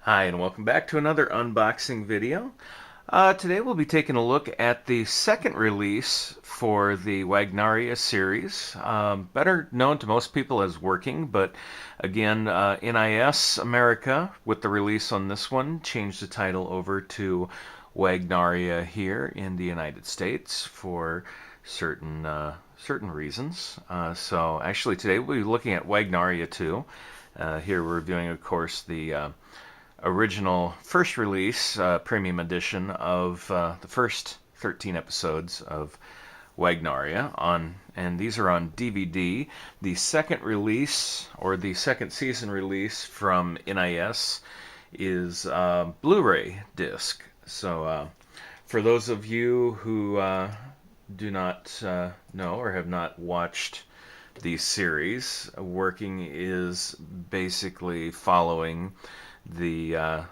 Hi, and welcome back to another unboxing video. Today we'll be taking a look at the second release for the Wagnaria series, better known to most people as Working, but again, NIS America, with the release on this one, changed the title over to Wagnaria here in the United States for certain reasons. So actually today we'll be looking at Wagnaria 2. Here we're reviewing, of course, the original first release, premium edition of the first 13 episodes of Wagnaria and these are on DVD. The second release, or the second season release from NIS, is Blu-ray disc. So for those of you who do not know or have not watched the series, Working is basically following the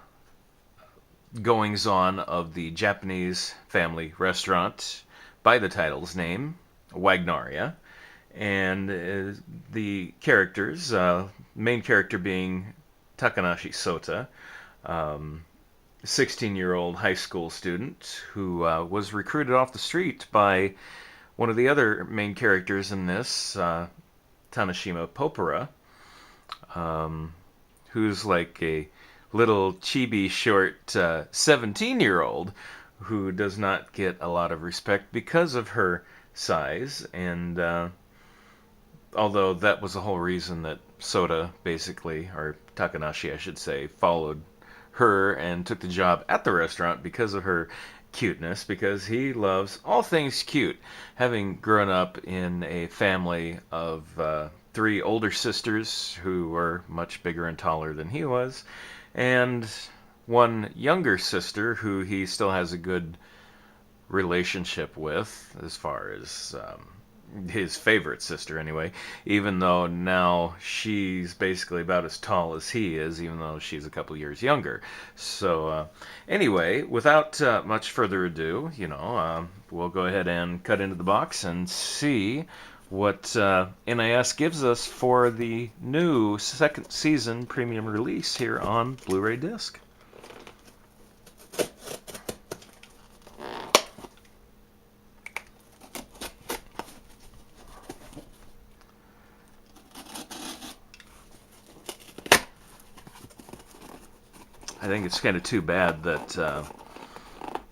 goings-on of the Japanese family restaurant by the title's name, Wagnaria, and the characters, main character being Takanashi Sota, 16-year-old high school student who was recruited off the street by one of the other main characters in this, Tanashima Popara, who's like a little chibi short 17-year-old who does not get a lot of respect because of her size, and although that was the whole reason that Sota basically, or Takanashi I should say, followed her and took the job at the restaurant because of her cuteness, because he loves all things cute, having grown up in a family of three older sisters who were much bigger and taller than he was, and one younger sister who he still has a good relationship with, as far as his favorite sister anyway, even though now she's basically about as tall as he is, even though she's a couple years younger. So anyway, without much further ado, we'll go ahead and cut into the box and see what NIS gives us for the new second season premium release here on Blu-ray disc. I think it's kind of too bad that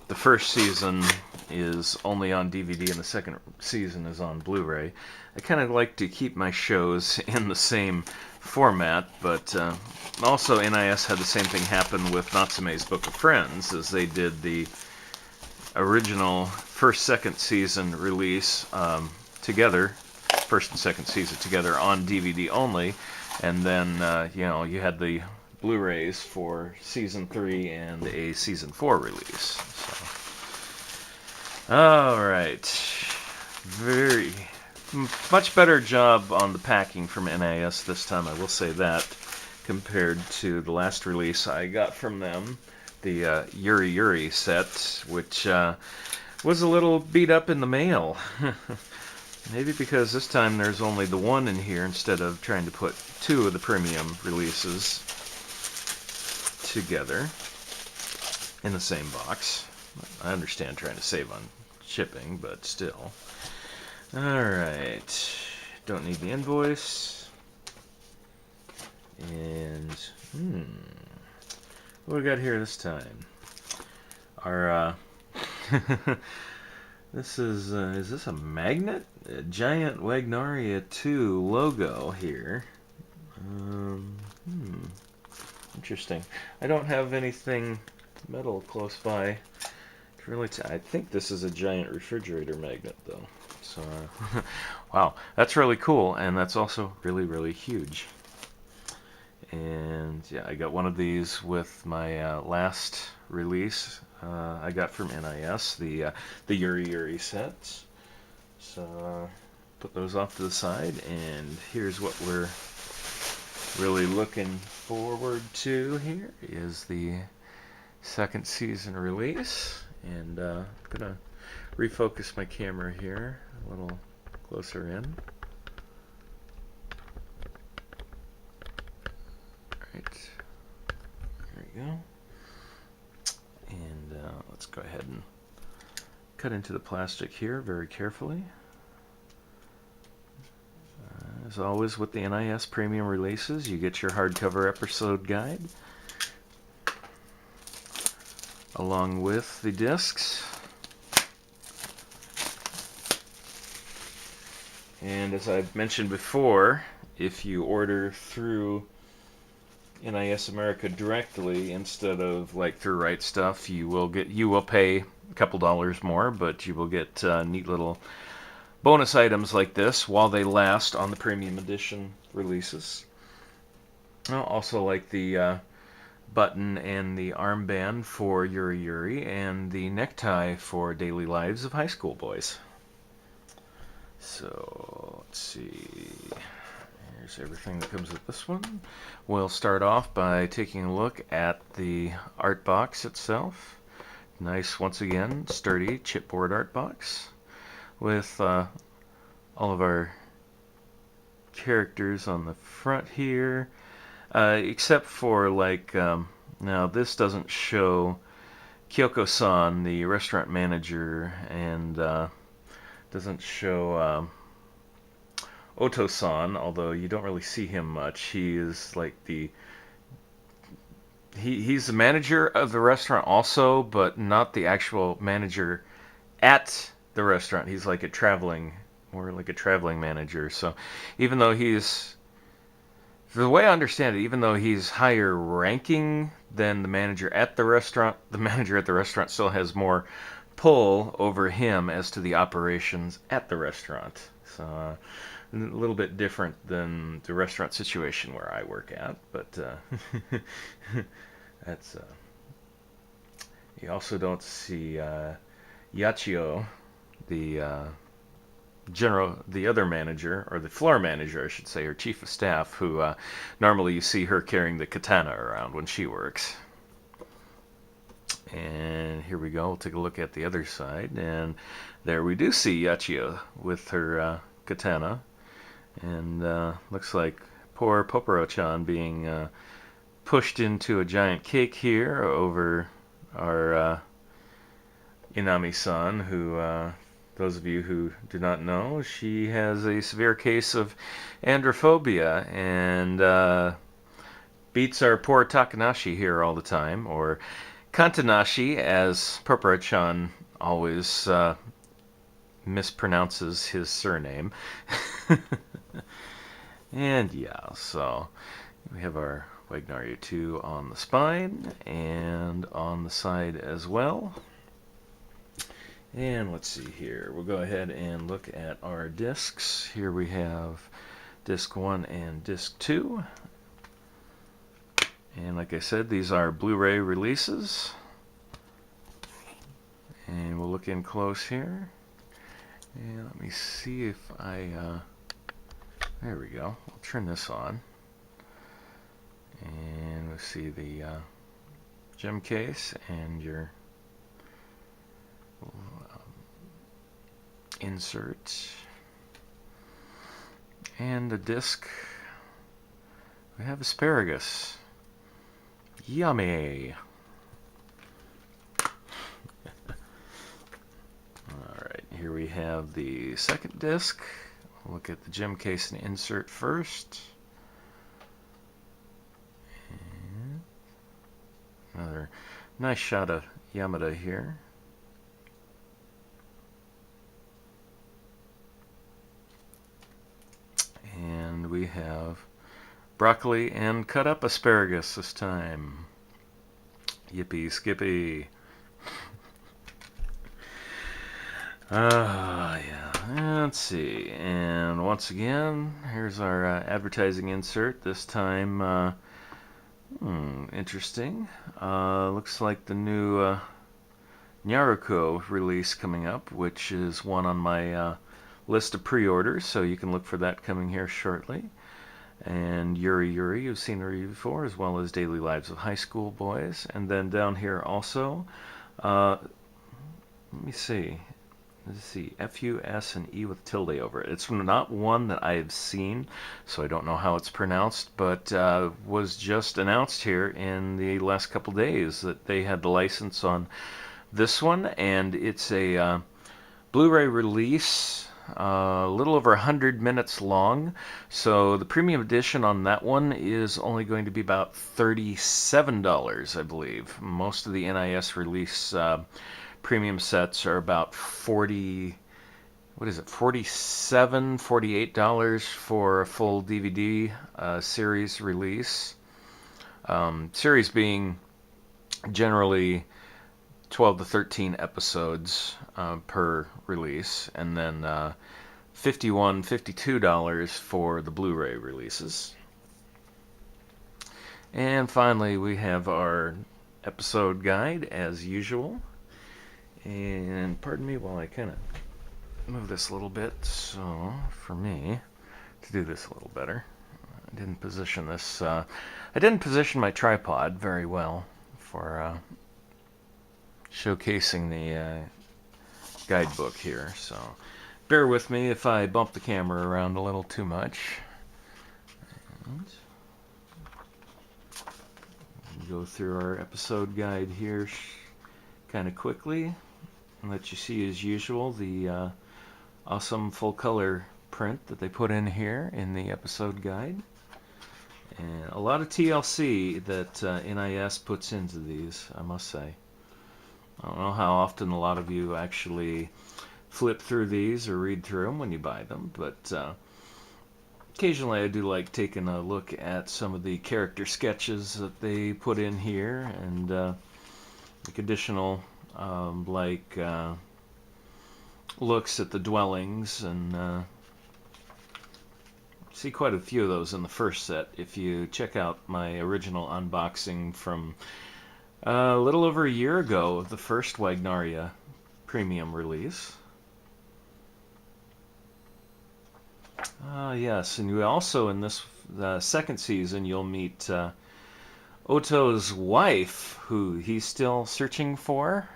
the first season is only on DVD and the second season is on Blu-ray. I kind of like to keep my shows in the same format, but also NIS had the same thing happen with Natsume's Book of Friends, as they did the original second season release together, first and second season together on DVD only, and then you had the Blu-rays for season 3 and a season 4 release. So, all right, very much better job on the packing from NIS this time, I will say that, compared to the last release I got from them, the Yuri Yuri set, which was a little beat up in the mail. Maybe because this time there's only the one in here instead of trying to put two of the premium releases together in the same box. I understand trying to save on shipping, but still. Alright, don't need the invoice. And, what do we got here this time? Our, this is this a magnet? A giant Wagnaria 2 logo here. Interesting. I don't have anything metal close by. I think this is a giant refrigerator magnet, though. So, wow, that's really cool, and that's also really, really huge. And yeah, I got one of these with my last release. I got from NIS, the Yuri Yuri sets. So put those off to the side, and here's what we're really looking forward to here is the second season release. And I'm gonna refocus my camera here a little closer in. Right, there we go. cut into the plastic here very carefully. As always with the NIS premium releases, you get your hardcover episode guide along with the discs. And as I've mentioned before, if you order through NIS America directly instead of like through Right Stuff, you will pay a couple dollars more, but you will get neat little bonus items like this while they last on the premium edition releases. Also like the button and the armband for Yuri Yuri and the necktie for Daily Lives of High School Boys. So let's see, here's everything that comes with this one. We'll start off by taking a look at the art box itself. Nice, once again, sturdy chipboard art box with all of our characters on the front here, except for like now this doesn't show Kyoko-san, the restaurant manager, and doesn't show Oto-san, although you don't really see him much. He is like he's the manager of the restaurant also, but not the actual manager at the restaurant. He's like more like a traveling manager. So even though for the way I understand it, even though he's higher ranking than the manager at the restaurant still has more pull over him as to the operations at the restaurant. So a little bit different than the restaurant situation where I work at, but that's you also don't see Yachio, the other manager, or the floor manager I should say, or chief of staff, who normally you see her carrying the katana around when she works. And here we go, we'll take a look at the other side, and there we do see Yachio with her katana, and looks like poor Poporo-chan being pushed into a giant cake here over our Inami-san, who, those of you who do not know, she has a severe case of androphobia, and beats our poor Takanashi here all the time, or Kantanashi, as Poporo-chan always mispronounces his surname. And yeah, so we have our Wagnaria 2 on the spine and on the side as well. And let's see here, we'll go ahead and look at our discs. Here we have disc 1 and disc 2. And like I said, these are Blu-ray releases. And we'll look in close here. And let me see if there we go. I'll turn this on. And we'll see the gem case and your insert. And the disc. We have asparagus. Yummy! Alright, here we have the second disc. We'll look at the gem case and insert first. And another nice shot of Yamada here. And we have broccoli and cut up asparagus this time. Yippee skippy. Yeah. Let's see. And once again, here's our advertising insert. This time, interesting. Looks like the new Nyaruko release coming up, which is one on my list of pre-orders, so you can look for that coming here shortly. And Yuri Yuri, you've seen the review before, as well as Daily Lives of High School Boys. And then down here also, let me see. Let's see, F-U, S, and E with tilde over it. It's not one that I have seen, so I don't know how it's pronounced, but was just announced here in the last couple days that they had the license on this one, and it's a Blu-ray release, a little over 100 minutes long. So the premium edition on that one is only going to be about $37, I believe. Most of the NIS release premium sets are about 40, what is it, $47, $48 for a full DVD series release. Series being generally 12 to 13 episodes per release, and then $51, $52 for the Blu-ray releases. And finally, we have our episode guide as usual. And pardon me while I kind of move this a little bit. So for me to do this a little better, I didn't position this. I didn't position my tripod very well for showcasing the guidebook here. So bear with me if I bump the camera around a little too much. And go through our episode guide here kind of quickly and let you see, as usual, the awesome full color print that they put in here in the episode guide. And a lot of TLC that NIS puts into these, I must say. I don't know how often a lot of you actually flip through these or read through them when you buy them, but occasionally I do like taking a look at some of the character sketches that they put in here, and like additional looks at the dwellings, and see quite a few of those in the first set if you check out my original unboxing from a little over a year ago of the first Wagnaria premium release. Yes, and you also, in this second season, you'll meet Oto's wife, who he's still searching for.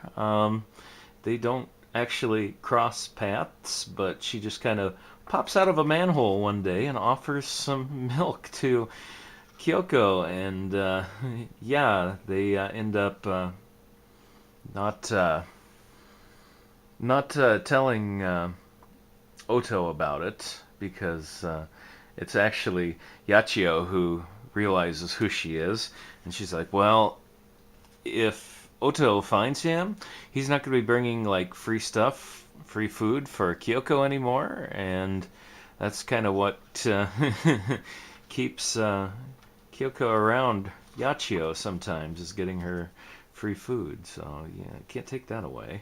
They don't actually cross paths, but she just kind of pops out of a manhole one day and offers some milk to Kyoko, and yeah, they end up not telling Oto about it, because it's actually Yachio who realizes who she is, and she's like, well, if Oto finds him, he's not going to be bringing like free stuff, free food for Kyoko anymore, and that's kind of what keeps Kyoko around Yachio sometimes, is getting her free food. So yeah, can't take that away.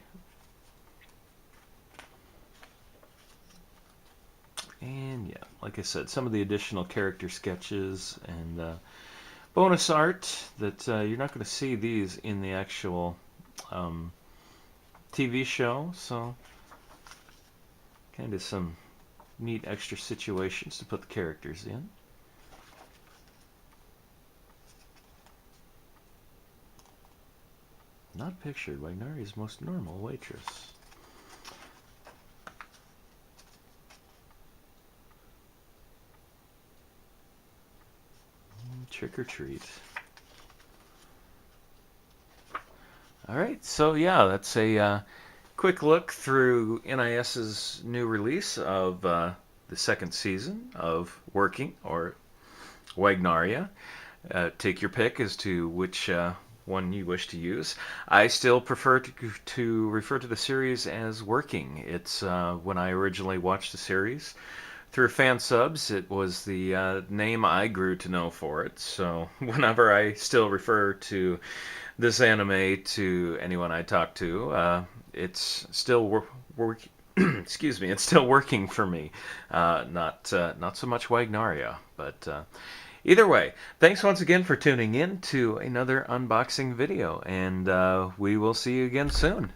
And yeah, like I said, some of the additional character sketches and bonus art that you're not going to see these in the actual TV show. So kind of some neat extra situations to put the characters in. Not pictured, Wagnaria's most normal waitress. Trick or treat. Alright, so yeah, that's a quick look through NIS's new release of the second season of Working, or Wagnaria. Take your pick as to which one you wish to use. I still prefer to refer to the series as Working. It's when I originally watched the series through fan subs, it was the name I grew to know for it. So whenever I still refer to this anime to anyone I talk to, it's still excuse me, it's still working for me. Not so much Wagnaria, but either way, thanks once again for tuning in to another unboxing video, and we will see you again soon.